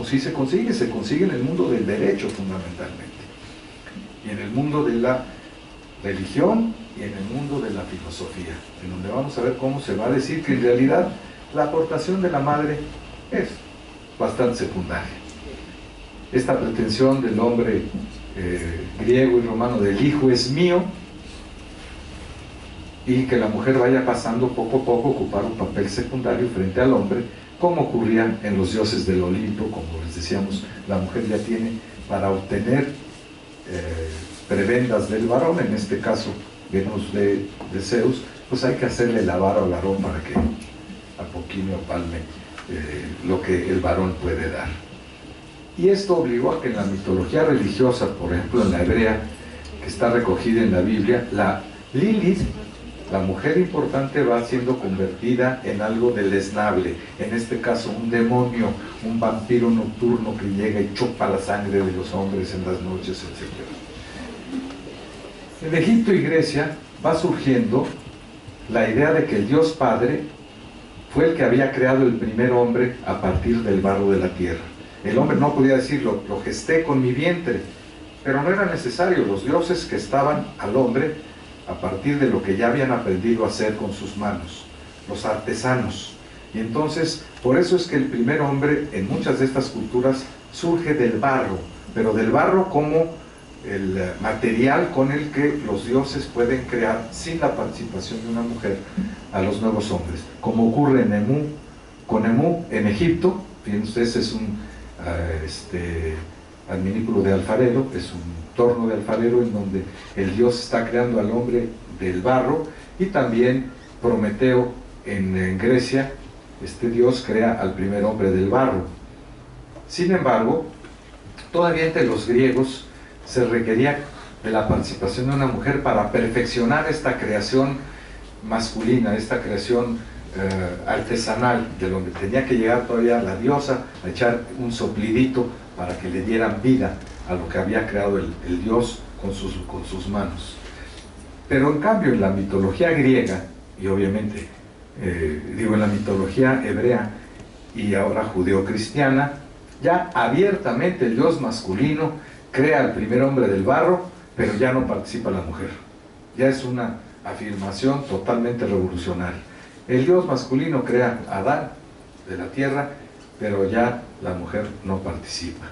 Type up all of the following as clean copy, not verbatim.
sí se consigue en el mundo del derecho fundamentalmente, y en el mundo de la religión y en el mundo de la filosofía, en donde vamos a ver cómo se va a decir que en realidad la aportación de la madre es bastante secundaria. Esta pretensión del hombre griego y romano del hijo es mío, y que la mujer vaya pasando poco a poco a ocupar un papel secundario frente al hombre, como ocurría en los dioses del Olimpo. Como les decíamos, la mujer ya tiene para obtener prebendas del varón, en este caso Venus de Zeus, pues hay que hacerle la vara al varón para que apoquine o palme lo que el varón puede dar. Y esto obligó a que en la mitología religiosa, por ejemplo en la hebrea, que está recogida en la Biblia, la Lilith, la mujer importante, va siendo convertida en algo deleznable, en este caso un demonio, un vampiro nocturno que llega y chupa la sangre de los hombres en las noches, etc. En Egipto y Grecia va surgiendo la idea de que el Dios Padre fue el que había creado el primer hombre a partir del barro de la tierra. El hombre no podía decir, lo gesté con mi vientre, pero no era necesario. Los dioses gestaban al hombre a partir de lo que ya habían aprendido a hacer con sus manos, los artesanos. Y entonces, por eso es que el primer hombre en muchas de estas culturas surge del barro, pero del barro como el material con el que los dioses pueden crear, sin la participación de una mujer, a los nuevos hombres, como ocurre con Nemu en Egipto. Fíjense ustedes, es un adminículo de alfarero, es un torno de alfarero en donde el dios está creando al hombre del barro. Y también Prometeo en Grecia, este dios crea al primer hombre del barro. Sin embargo, todavía entre los griegos se requería de la participación de una mujer para perfeccionar esta creación masculina, esta creación artesanal del hombre. Tenía que llegar todavía la diosa a echar un soplidito para que le dieran vida a lo que había creado el dios con sus manos. Pero en cambio en la mitología griega, y obviamente en la mitología hebrea y ahora judeocristiana, ya abiertamente el dios masculino crea al primer hombre del barro, pero ya no participa la mujer. Ya es una afirmación totalmente revolucionaria. El dios masculino crea a Adán de la tierra, pero ya la mujer no participa.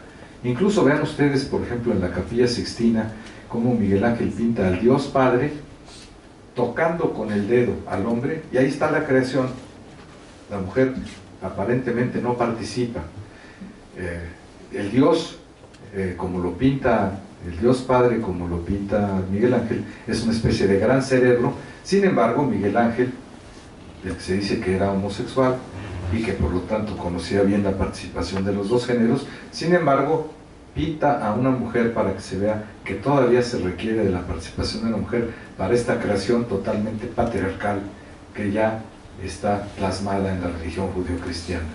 Incluso vean ustedes, por ejemplo, en la Capilla Sixtina, cómo Miguel Ángel pinta al Dios Padre tocando con el dedo al hombre, y ahí está la creación. La mujer aparentemente no participa. El Dios, como lo pinta el Dios Padre, como lo pinta Miguel Ángel, es una especie de gran cerebro. Sin embargo, Miguel Ángel, del que se dice que era homosexual y que por lo tanto conocía bien la participación de los dos géneros, sin embargo pinta a una mujer para que se vea que todavía se requiere de la participación de la mujer para esta creación totalmente patriarcal que ya está plasmada en la religión judeocristiana.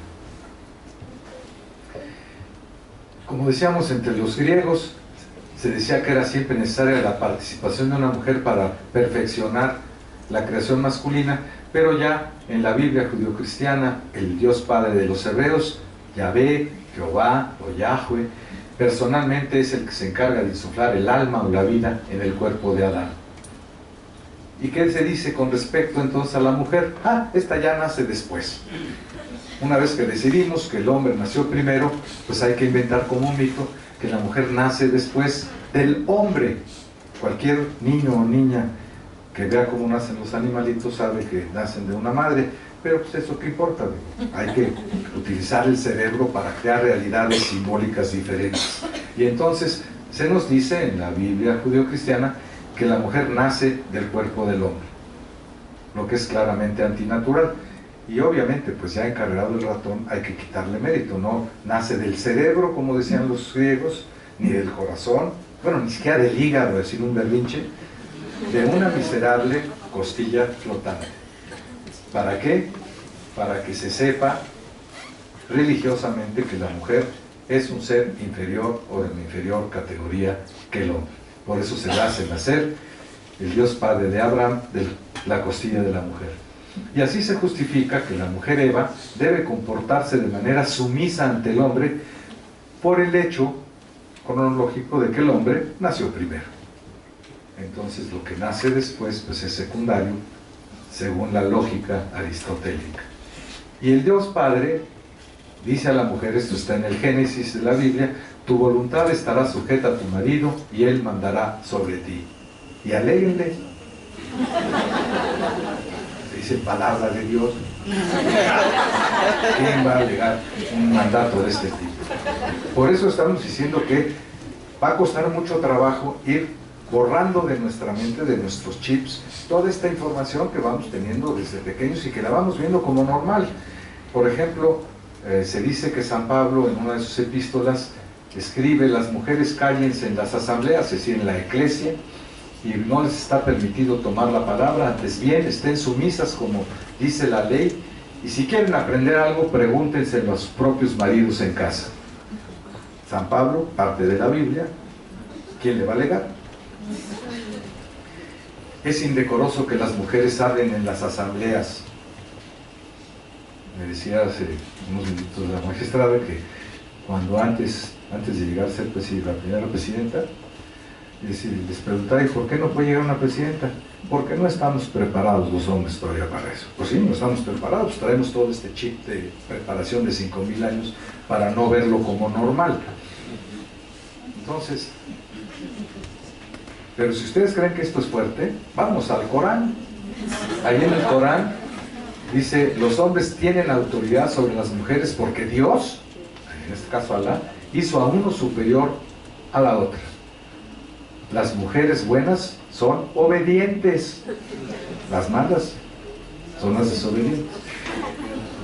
Como decíamos, entre los griegos se decía que era siempre necesaria la participación de una mujer para perfeccionar la creación masculina, pero ya en la Biblia judeocristiana, el Dios Padre de los hebreos, Yahvé, Jehová o Yahweh, personalmente es el que se encarga de insuflar el alma o la vida en el cuerpo de Adán. ¿Y qué se dice con respecto entonces a la mujer? Esta ya nace después. Una vez que decidimos que el hombre nació primero, pues hay que inventar como un mito que la mujer nace después del hombre. Cualquier niño o niña que vea cómo nacen los animalitos sabe que nacen de una madre, pero pues eso qué importa. Hay que utilizar el cerebro para crear realidades simbólicas diferentes. Y entonces se nos dice en la Biblia judeocristiana que la mujer nace del cuerpo del hombre, lo que es claramente antinatural. Y obviamente, pues ya encargado el ratón, hay que quitarle mérito. No nace del cerebro, como decían los griegos, ni del corazón, bueno, ni siquiera del hígado, decir un berrinche, de una miserable costilla flotante. ¿Para qué? Para que se sepa religiosamente que la mujer es un ser inferior o de inferior categoría que el hombre. Por eso se le hace nacer el Dios Padre de Abraham de la costilla de la mujer. Y así se justifica que la mujer Eva debe comportarse de manera sumisa ante el hombre, por el hecho cronológico de que el hombre nació primero. Entonces lo que nace después pues es secundario según la lógica aristotélica. Y el Dios Padre dice a la mujer, esto está en el Génesis de la Biblia: tu voluntad estará sujeta a tu marido y él mandará sobre ti. Y aléguenle. Se dice palabra de Dios. ¿Quién va a alegar un mandato de este tipo? Por eso estamos diciendo que va a costar mucho trabajo ir borrando de nuestra mente, de nuestros chips, toda esta información que vamos teniendo desde pequeños y que la vamos viendo como normal. Por ejemplo, se dice que San Pablo en una de sus epístolas escribe: las mujeres cállense en las asambleas, es decir, en la iglesia, y no les está permitido tomar la palabra, antes bien estén sumisas como dice la ley, y si quieren aprender algo, pregúntenselo a sus propios maridos en casa. San Pablo, parte de la Biblia, ¿quién le va a alegar? Es indecoroso que las mujeres hablen en las asambleas. Me decía hace unos minutos la magistrada que cuando antes de llegar a ser la primera presidenta, les preguntaba: ¿y por qué no puede llegar una presidenta? Porque no estamos preparados los hombres todavía para eso. Pues sí, no estamos preparados, traemos todo este chip de preparación de 5000 años para no verlo como normal. Entonces, pero si ustedes creen que esto es fuerte, vamos al Corán. Ahí en el Corán dice: los hombres tienen autoridad sobre las mujeres porque Dios, en este caso Alá, hizo a uno superior a la otra. Las mujeres buenas son obedientes, las malas son las desobedientes.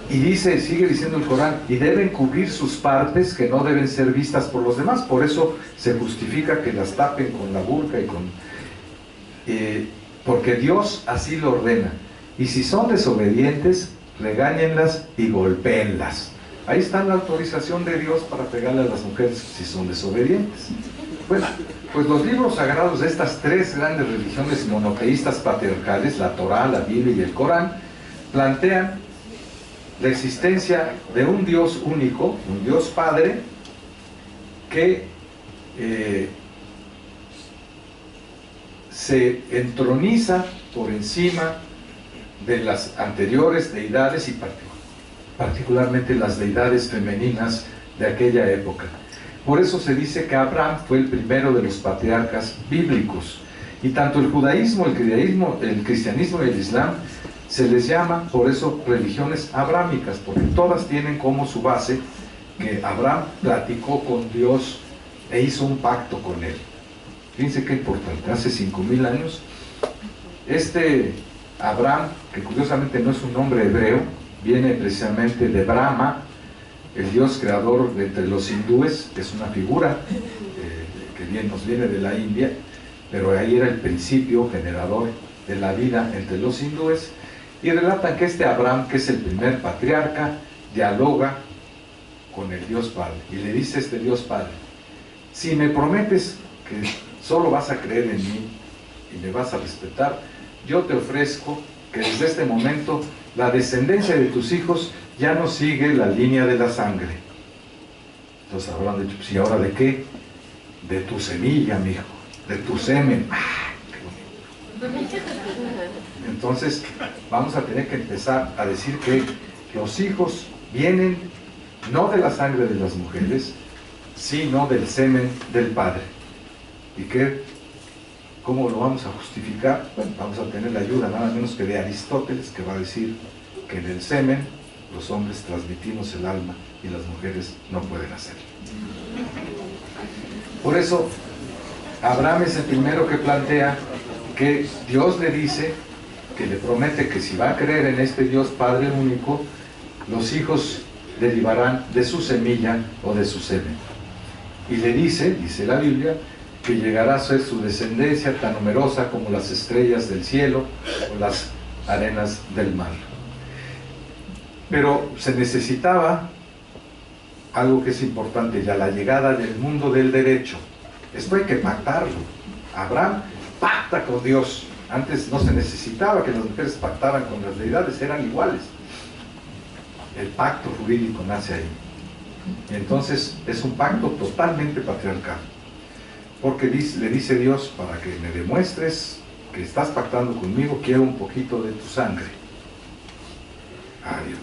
Y dice, sigue diciendo el Corán, y deben cubrir sus partes que no deben ser vistas por los demás. Por eso se justifica que las tapen con la burka y con... porque Dios así lo ordena. Y si son desobedientes, regáñenlas y golpéenlas. Ahí está la autorización de Dios para pegarle a las mujeres si son desobedientes. Bueno, pues los libros sagrados de estas tres grandes religiones monoteístas patriarcales, la Torá, la Biblia y el Corán, plantean la existencia de un Dios único, un Dios Padre, que se entroniza por encima de las anteriores deidades y particularmente las deidades femeninas de aquella época. Por eso se dice que Abraham fue el primero de los patriarcas bíblicos, y tanto el judaísmo, el cristianismo y el islam se les llama por eso religiones abrámicas, porque todas tienen como su base que Abraham platicó con Dios e hizo un pacto con él. Fíjense qué importante, hace 5000 años este Abraham, que curiosamente no es un nombre hebreo, viene precisamente de Brahma, el dios creador de entre los hindúes, que es una figura que nos viene de la India, pero ahí era el principio generador de la vida entre los hindúes. Y relatan que este Abraham, que es el primer patriarca, dialoga con el Dios Padre. Y le dice este Dios Padre: si me prometes que solo vas a creer en mí y me vas a respetar, yo te ofrezco que desde este momento la descendencia de tus hijos ya no sigue la línea de la sangre. Entonces habrán dicho: ¿y ahora de qué? De tu semilla, mi hijo, de tu semen. ¡Qué bonito! Entonces vamos a tener que empezar a decir que los hijos vienen no de la sangre de las mujeres, sino del semen del Padre. ¿Y cómo lo vamos a justificar? Bueno, vamos a tener la ayuda nada menos que de Aristóteles, que va a decir que en el semen los hombres transmitimos el alma y las mujeres no pueden hacerlo. Por eso Abraham es el primero que plantea que Dios le dice, que le promete que si va a creer en este Dios Padre único, los hijos derivarán de su semilla o de su semen. Y le dice la Biblia, que llegará a ser su descendencia tan numerosa como las estrellas del cielo o las arenas del mar. Pero se necesitaba algo que es importante ya, la llegada del mundo del derecho. Esto hay que pactarlo. Abraham pacta con Dios. Antes no se necesitaba que las mujeres pactaran con las deidades, eran iguales. El pacto jurídico nace ahí. Y entonces es un pacto totalmente patriarcal. Porque le dice Dios, para que me demuestres que estás pactando conmigo, quiero un poquito de tu sangre. Adiós.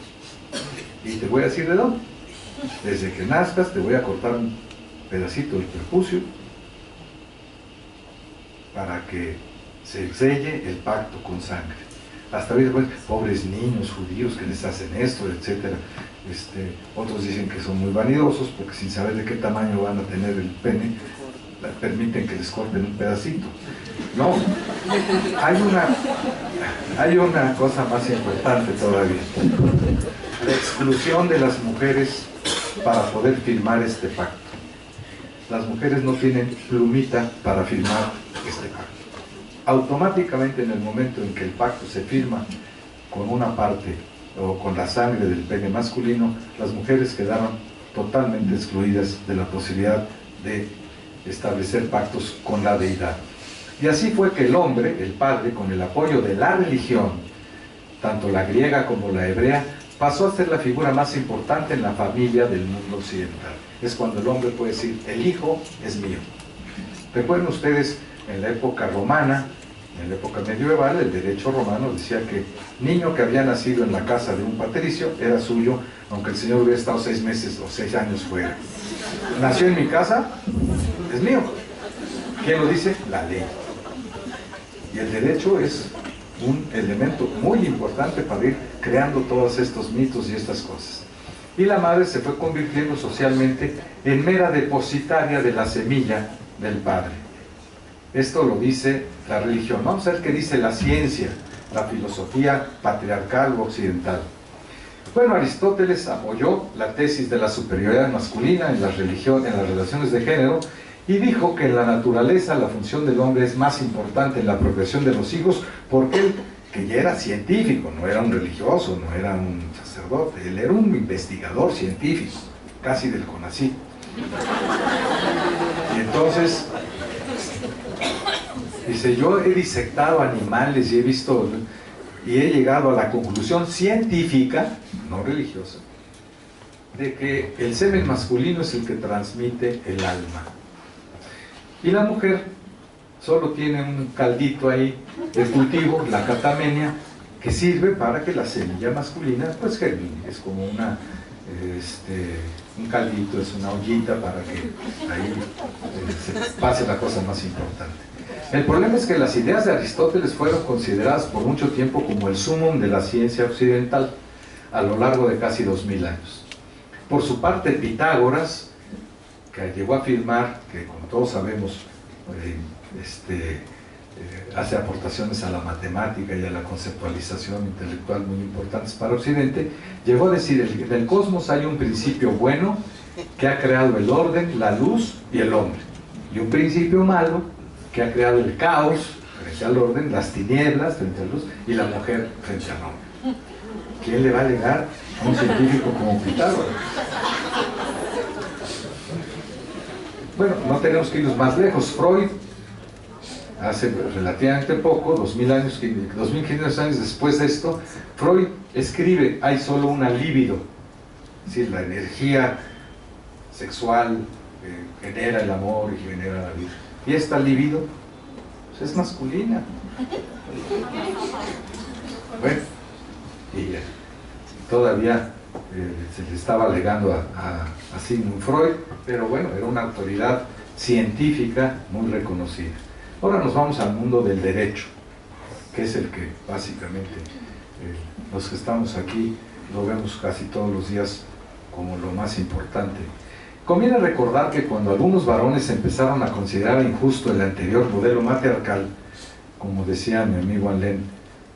Y te voy a decir de dónde. Desde que nazcas te voy a cortar un pedacito del prepucio para que se selle el pacto con sangre. Hasta ahorita, pues, pobres niños judíos que les hacen esto, etcétera. Otros dicen que son muy vanidosos porque sin saber de qué tamaño van a tener el pene, permiten que les corten un pedacito. No, hay una cosa más importante todavía: la exclusión de las mujeres para poder firmar este pacto. Las mujeres no tienen plumita para firmar este pacto. Automáticamente, en el momento en que el pacto se firma con una parte o con la sangre del pene masculino, las mujeres quedaron totalmente excluidas de la posibilidad de establecer pactos con la deidad. Y así fue que el hombre, el padre, con el apoyo de la religión, tanto la griega como la hebrea, pasó a ser la figura más importante en la familia del mundo occidental. Es cuando el hombre puede decir, el hijo es mío. Recuerden ustedes, en la época romana, en la época medieval, el derecho romano decía que niño que había nacido en la casa de un patricio era suyo, aunque el señor hubiera estado 6 meses o 6 años fuera. Nació en mi casa, es mío. ¿Quién lo dice? La ley. Y el derecho es un elemento muy importante para ir creando todos estos mitos y estas cosas. Y la madre se fue convirtiendo socialmente en mera depositaria de la semilla del padre. Esto lo dice la religión. Vamos a ver qué dice la ciencia, la filosofía patriarcal o occidental. Bueno, Aristóteles apoyó la tesis de la superioridad masculina en las relaciones de género, y dijo que en la naturaleza la función del hombre es más importante en la procreación de los hijos, porque él, que ya era científico, no era un religioso, no era un sacerdote, él era un investigador científico, casi del CONACYT. Y entonces dice, yo he disectado animales y he visto, y he llegado a la conclusión científica, no religiosa, de que el semen masculino es el que transmite el alma. Y la mujer solo tiene un caldito ahí de cultivo, la catamenia, que sirve para que la semilla masculina pues germine. Es como un caldito, es una ollita para que ahí se pase la cosa más importante. El problema es que las ideas de Aristóteles fueron consideradas por mucho tiempo como el sumum de la ciencia occidental a lo largo de casi 2000 años. Por su parte, Pitágoras, que llegó a afirmar que, como todos sabemos, hace aportaciones a la matemática y a la conceptualización intelectual muy importantes para Occidente, llegó a decir que en el cosmos hay un principio bueno que ha creado el orden, la luz y el hombre, y un principio malo que ha creado el caos frente al orden, las tinieblas frente a la luz y la mujer frente al hombre. ¿Quién le va a alegar a un científico como Pitágoras? Bueno, no tenemos que irnos más lejos. Freud, hace relativamente poco, 2500 años después de esto, Freud escribe, hay solo una libido, es decir, la energía sexual genera el amor y genera la vida. Y esta libido pues, es masculina. Bueno, y todavía se le estaba alegando a Sigmund Freud, pero bueno, era una autoridad científica muy reconocida. Ahora nos vamos al mundo del derecho, que es el que básicamente los que estamos aquí lo vemos casi todos los días como lo más importante. Conviene recordar que cuando algunos varones empezaron a considerar injusto el anterior modelo matriarcal, como decía mi amigo Alain,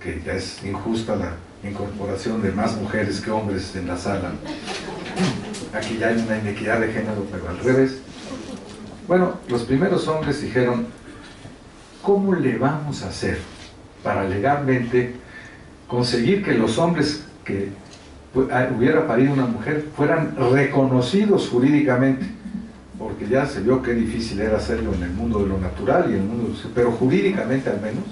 que ya es injusta la incorporación de más mujeres que hombres en la sala, aquí ya hay una inequidad de género, pero al revés. Bueno, los primeros hombres dijeron, ¿cómo le vamos a hacer para legalmente conseguir que los hombres que hubiera parido una mujer fueran reconocidos jurídicamente? Porque ya se vio qué difícil era hacerlo en el mundo de lo natural y en el mundo, pero jurídicamente al menos,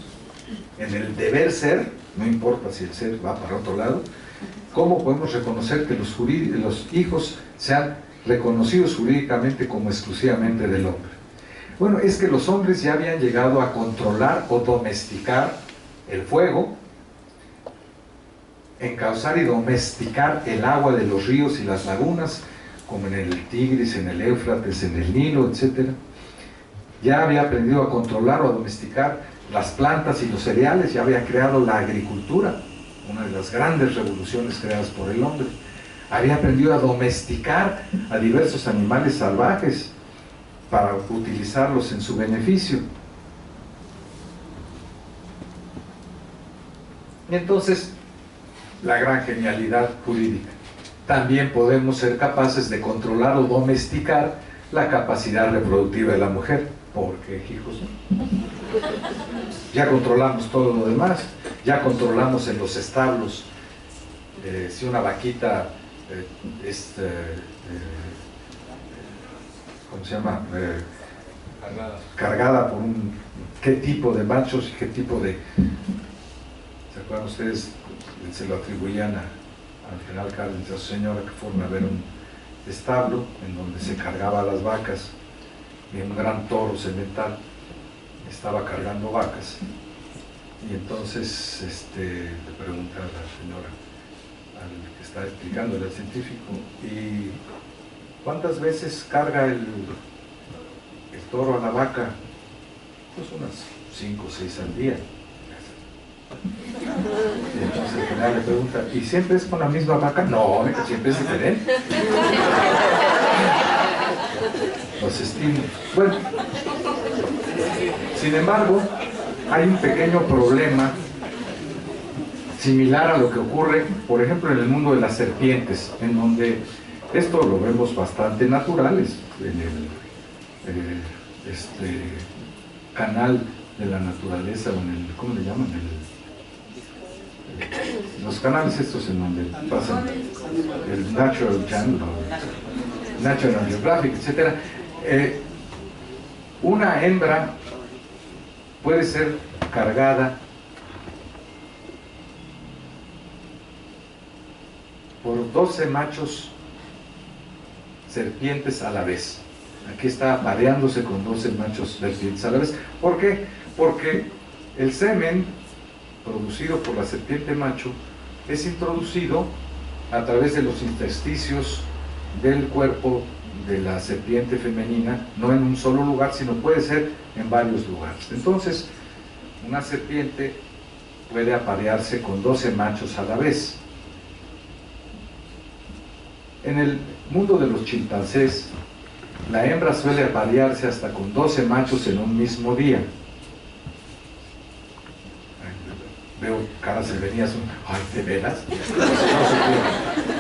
en el deber ser, no importa si el ser va para otro lado, ¿cómo podemos reconocer que los hijos sean reconocidos jurídicamente como exclusivamente del hombre. Bueno, es que los hombres ya habían llegado a controlar o domesticar el fuego, encauzar y domesticar el agua de los ríos y las lagunas, como en el Tigris, en el Éufrates, en el Nilo, etc. Ya había aprendido a controlar o a domesticar las plantas y los cereales, ya había creado la agricultura, una de las grandes revoluciones creadas por el hombre. Había aprendido a domesticar a diversos animales salvajes para utilizarlos en su beneficio. Y entonces, la gran genialidad jurídica. También podemos ser capaces de controlar o domesticar la capacidad reproductiva de la mujer, porque, hijos, ya controlamos todo lo demás, ya controlamos en los establos, si una vaquita ¿cómo se llama? Cargada por qué tipo de machos y qué tipo de... ¿Se acuerdan ustedes? Se lo atribuían al general Cárdenas y a su señora, que fueron a ver un establo en donde se cargaba las vacas, y un gran toro semental estaba cargando vacas, y entonces le pregunta a la señora, al que está explicando, el científico, ¿y cuántas veces carga el toro a la vaca? Pues unas 5 o 6 al día. Y entonces el general le pregunta, ¿y siempre es con la misma vaca? No, siempre es diferente. Los estímulos. Bueno, sin embargo, hay un pequeño problema similar a lo que ocurre, por ejemplo, en el mundo de las serpientes, en donde esto lo vemos bastante naturales, en el canal de la naturaleza, o en el, ¿cómo le llaman? Los canales estos en donde pasan el Natural Channel, National Geographic, etc. Una hembra puede ser cargada por 12 machos serpientes a la vez. Aquí está apareándose con 12 machos serpientes a la vez. ¿Por qué? Porque el semen producido por la serpiente macho es introducido a través de los intersticios del cuerpo de la serpiente femenina, no en un solo lugar, sino puede ser en varios lugares. Entonces, una serpiente puede aparearse con 12 machos a la vez. En el mundo de los chimpancés, la hembra suele aparearse hasta con 12 machos en un mismo día. Veo caras servenías, ¡ay, de veras!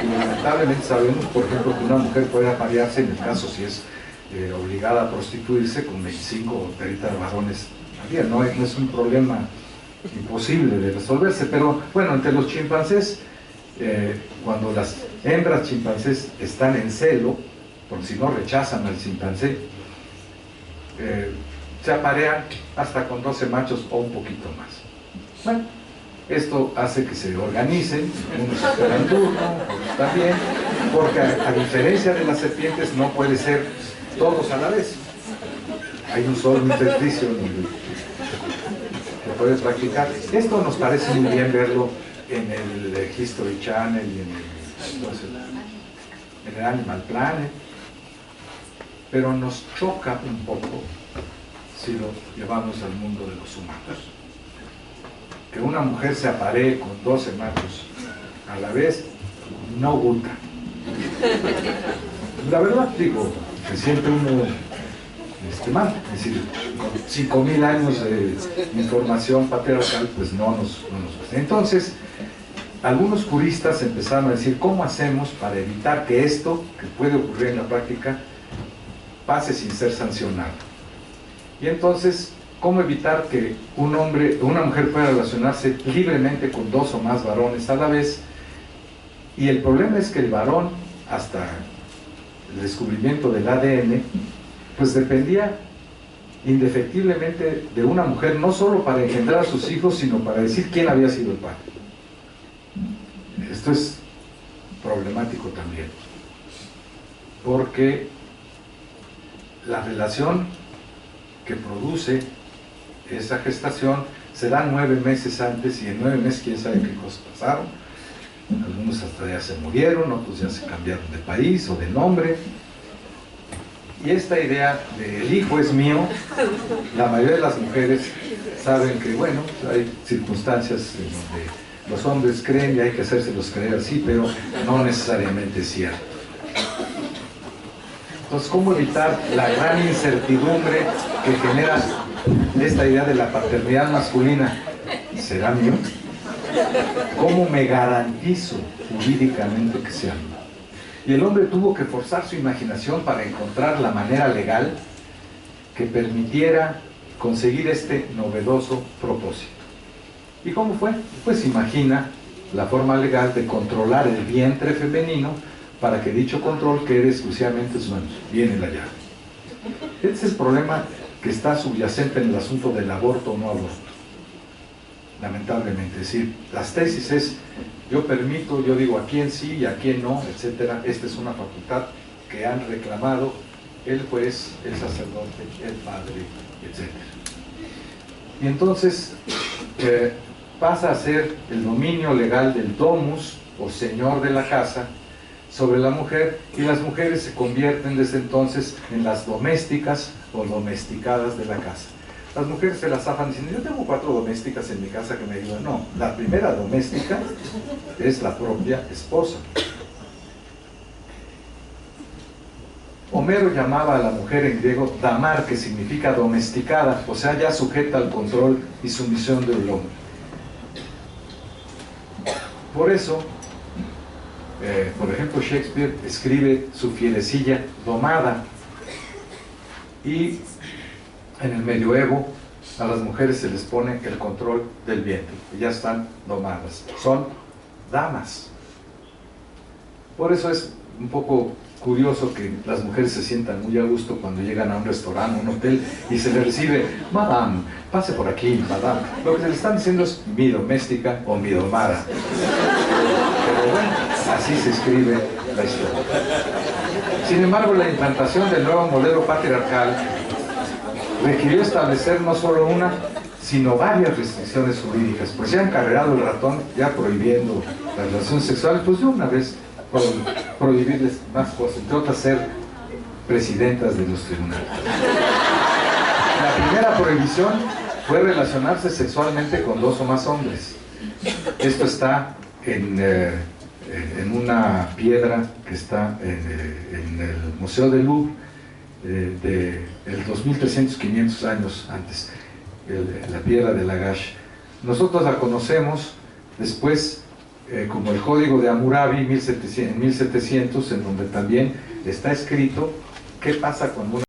Y lamentablemente sabemos, por ejemplo, que una mujer puede aparearse, en el caso si es obligada a prostituirse, con 25 o 30 varones al día. No es un problema imposible de resolverse, pero bueno, entre los chimpancés, cuando las hembras chimpancés están en celo, porque si no rechazan al chimpancé, se aparean hasta con 12 machos o un poquito más. Bueno, esto hace que se organicen, unos esperan turno, otros también, porque a diferencia de las serpientes no puede ser todos a la vez. Hay un solo intersticio donde se puede practicar. Esto nos parece muy bien verlo en el History Channel y en el Animal Planet, pero nos choca un poco si lo llevamos al mundo de los humanos. Que una mujer se aparee con 12 machos a la vez no gusta. La verdad, digo, se siente uno mal, es decir, con 5.000 años de información patriarcal, pues no nos gusta. Entonces, algunos juristas empezaron a decir, ¿cómo hacemos para evitar que esto, que puede ocurrir en la práctica, pase sin ser sancionado? Y entonces, ¿cómo evitar que un hombre o una mujer pueda relacionarse libremente con 2 o más varones a la vez? Y el problema es que el varón, hasta el descubrimiento del ADN, pues dependía indefectiblemente de una mujer, no solo para engendrar a sus hijos, sino para decir quién había sido el padre. Esto es problemático también. porque la relación que produce esa gestación se da 9 meses antes, y en 9 meses quién sabe qué cosas pasaron. Algunos hasta ya se murieron, otros ya se cambiaron de país o de nombre. Y esta idea de el hijo es mío, la mayoría de las mujeres saben que, bueno, hay circunstancias en donde los hombres creen y hay que hacérselos creer así, pero no necesariamente es cierto. Entonces, ¿cómo evitar la gran incertidumbre que genera esta idea de la paternidad masculina? ¿Será mío? ¿Cómo me garantizo jurídicamente que sea mío? Y el hombre tuvo que forzar su imaginación para encontrar la manera legal que permitiera conseguir este novedoso propósito. ¿Y cómo fue? Pues imagina la forma legal de controlar el vientre femenino para que dicho control quede exclusivamente en sus manos. Viene la llave. Este es el problema que está subyacente en el asunto del aborto o no aborto. Lamentablemente, es decir, las tesis es, yo permito, yo digo a quién sí y a quién no, etcétera. Esta es una facultad que han reclamado el juez, el sacerdote, el padre, etcétera. Y entonces pasa a ser el dominio legal del domus, o señor de la casa, sobre la mujer, y las mujeres se convierten desde entonces en las domésticas o domesticadas de la casa. Las mujeres se las zafan diciendo, yo tengo 4 domésticas en mi casa que me ayudan. No, la primera doméstica es la propia esposa. Homero llamaba a la mujer en griego damar, que significa domesticada, o sea, ya sujeta al control y sumisión del hombre. Por eso, por ejemplo, Shakespeare escribe su fielecilla domada, y en el medioevo a las mujeres se les pone el control del vientre, y ya están domadas, son damas. Por eso es un poco curioso que las mujeres se sientan muy a gusto cuando llegan a un restaurante, a un hotel, y se les recibe, madame, pase por aquí, madame. Lo que se les están diciendo es mi doméstica o mi domada. Pero bueno, así se escribe la historia. Sin embargo, la implantación del nuevo modelo patriarcal requirió establecer no solo una, sino varias restricciones jurídicas. Pues ya encarregado el ratón, ya prohibiendo las relaciones sexuales, pues de una vez prohibirles más cosas, entre otras ser presidentas de los tribunales. La primera prohibición fue relacionarse sexualmente con 2 o más hombres. Esto está en una piedra que está en el Museo del Louvre, de 2300-500 años antes, la piedra de Lagash. Nosotros la conocemos después como el Código de Hammurabi en 1700, en donde también está escrito qué pasa cuando una